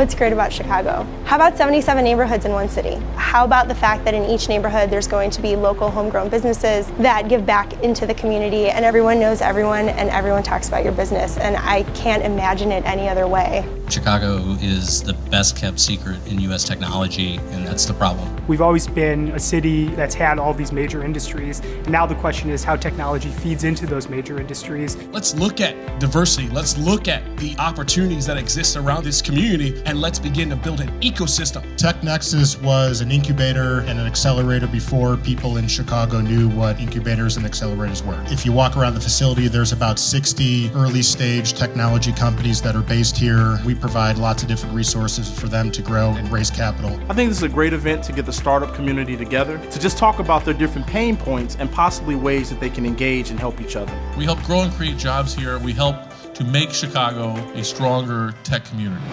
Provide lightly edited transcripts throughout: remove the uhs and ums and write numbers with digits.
What's great about Chicago? How about 77 neighborhoods in one city? How about the fact that in each neighborhood there's going to be local homegrown businesses that give back into the community, and everyone knows everyone and everyone talks about your business, and I can't imagine it any other way. Chicago is the best kept secret in U.S. technology, and that's the problem. We've always been a city that's had all these major industries. Now the question is how technology feeds into those major industries. Let's look at diversity. Let's look at the opportunities that exist around this community, and let's begin to build an ecosystem. TechNexus was an incubator and an accelerator before people in Chicago knew what incubators and accelerators were. If you walk around the facility, there's about 60 early stage technology companies that are based here. We provide lots of different resources for them to grow and raise capital. I think this is a great event to get the startup community together, to just talk about their different pain points and possibly ways that they can engage and help each other. We help grow and create jobs here. We help to make Chicago a stronger tech community.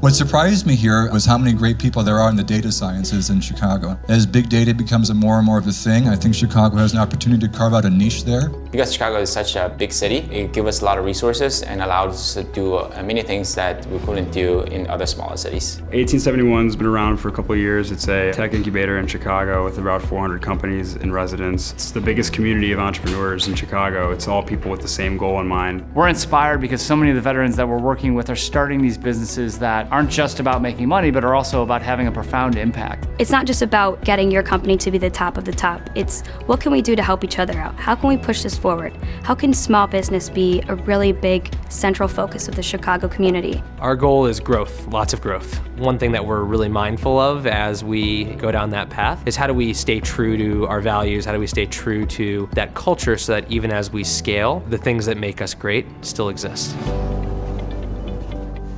What surprised me here was how many great people there are in the data sciences in Chicago. As big data becomes more and more of a thing, I think Chicago has an opportunity to carve out a niche there. Because Chicago is such a big city, it gives us a lot of resources and allows us to do many things that we couldn't do in other smaller cities. 1871's been around for a couple of years. It's a tech incubator in Chicago with about 400 companies in residence. It's the biggest community of entrepreneurs in Chicago. It's all people with the same goal in mind. We're inspired because so many of the veterans that we're working with are starting these businesses that aren't just about making money, but are also about having a profound impact. It's not just about getting your company to be the top of the top. It's what can we do to help each other out? How can we push this forward? How can small business be a really big central focus of the Chicago community? Our goal is growth, lots of growth. One thing that we're really mindful of as we go down that path is how do we stay true to our values? How do we stay true to that culture so that even as we scale, the things that make us great still exist?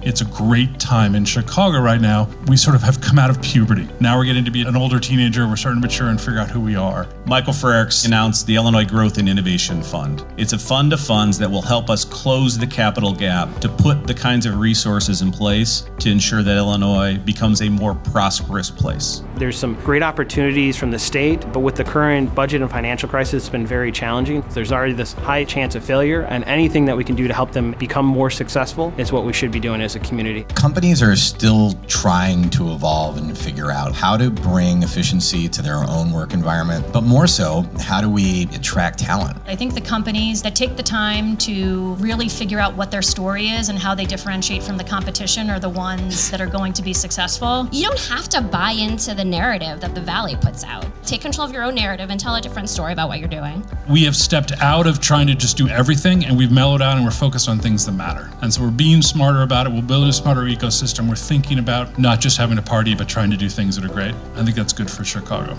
It's a great time in Chicago right now. We sort of have come out of puberty. Now we're getting to be an older teenager. We're starting to mature and figure out who we are. Michael Frericks announced the Illinois Growth and Innovation Fund. It's a fund of funds that will help us close the capital gap to put the kinds of resources in place to ensure that Illinois becomes a more prosperous place. There's some great opportunities from the state, but with the current budget and financial crisis, it's been very challenging. There's already this high chance of failure, and anything that we can do to help them become more successful is what we should be doing as a community. Companies are still trying to evolve and figure out how to bring efficiency to their own work environment, but more so, how do we attract talent? I think the companies that take the time to really figure out what their story is and how they differentiate from the competition are the ones that are going to be successful. You don't have to buy into the narrative that the Valley puts out. Take control of your own narrative and tell a different story about what you're doing. We have stepped out of trying to just do everything, and we've mellowed out and we're focused on things that matter. And so we're being smarter about it. We're building a smarter ecosystem. We're thinking about not just having a party, but trying to do things that are great. I think that's good for Chicago.